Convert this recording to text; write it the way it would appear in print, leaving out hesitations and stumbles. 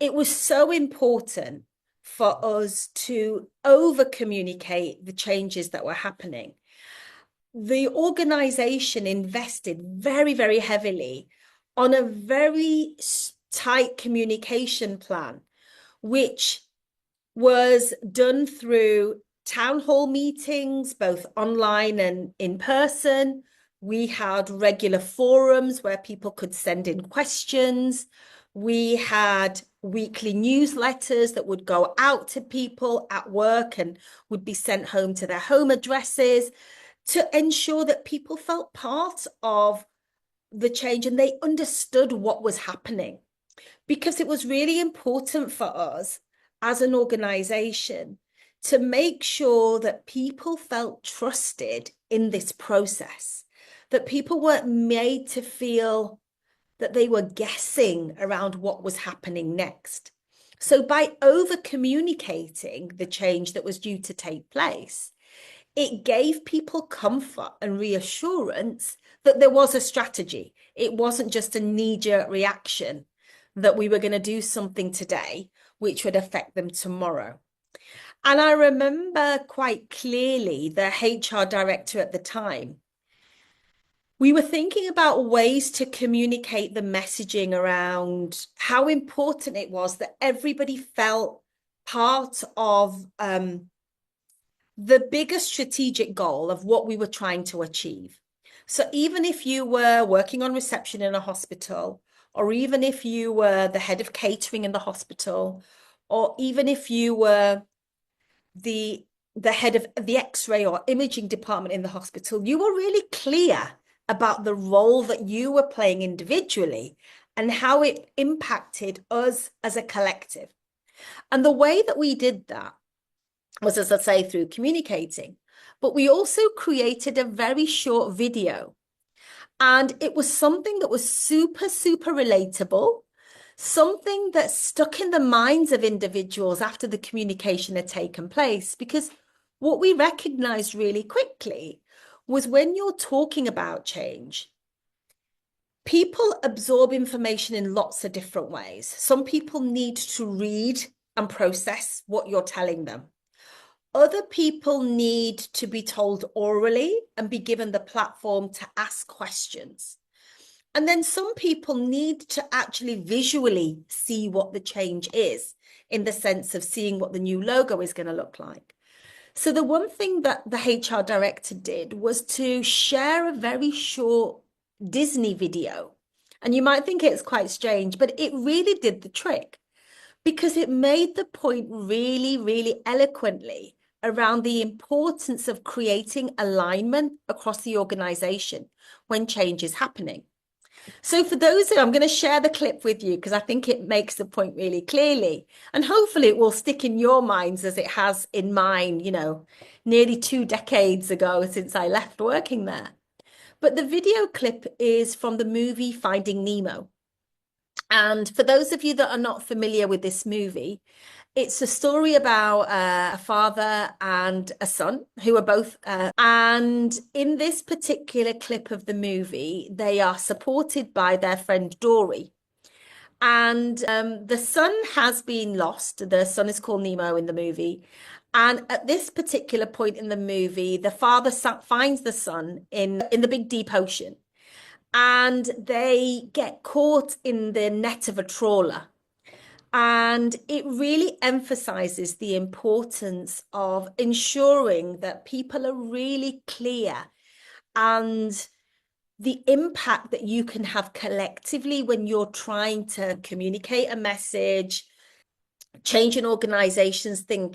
it was so important for us to over communicate the changes that were happening. The organization invested very, very heavily on a very tight communication plan, which was done through town hall meetings, both online and in person. We had regular forums where people could send in questions. We had weekly newsletters that would go out to people at work and would be sent home to their home addresses to ensure that people felt part of the change and they understood what was happening. Because it was really important for us as an organization to make sure that people felt trusted in this process, that people weren't made to feel that they were guessing around what was happening next. So by over communicating the change that was due to take place, it gave people comfort and reassurance that there was a strategy. It wasn't just a knee-jerk reaction that we were going to do something today which would affect them tomorrow. And I remember quite clearly the HR director at the time. We were thinking about ways to communicate the messaging around how important it was that everybody felt part of the bigger strategic goal of what we were trying to achieve. So even if you were working on reception in a hospital, or even if you were the head of catering in the hospital, or even if you were the head of the X-ray or imaging department in the hospital, you were really clear about the role that you were playing individually and how it impacted us as a collective. And the way that we did that was, as I say, through communicating, but we also created a very short video. And it was something that was super, super relatable, something that stuck in the minds of individuals after the communication had taken place. Because what we recognized really quickly was when you're talking about change, people absorb information in lots of different ways. Some people need to read and process what you're telling them. Other people need to be told orally and be given the platform to ask questions. And then some people need to actually visually see what the change is, in the sense of seeing what the new logo is going to look like. So the one thing that the HR director did was to share a very short Disney video. And you might think it's quite strange, but it really did the trick because it made the point really, really eloquently around the importance of creating alignment across the organization when change is happening. So for those, I'm going to share the clip with you because I think it makes the point really clearly. And hopefully it will stick in your minds as it has in mine, nearly 2 decades ago since I left working there. But the video clip is from the movie Finding Nemo. And for those of you that are not familiar with this movie, it's a story about a father and a son who are both, and in this particular clip of the movie, they are supported by their friend Dory. And the son has been lost. The son is called Nemo in the movie. And at this particular point in the movie, the father finds the son in the big deep ocean. And they get caught in the net of a trawler. And it really emphasizes the importance of ensuring that people are really clear and the impact that you can have collectively when you're trying to communicate a message, change an organization's thinking.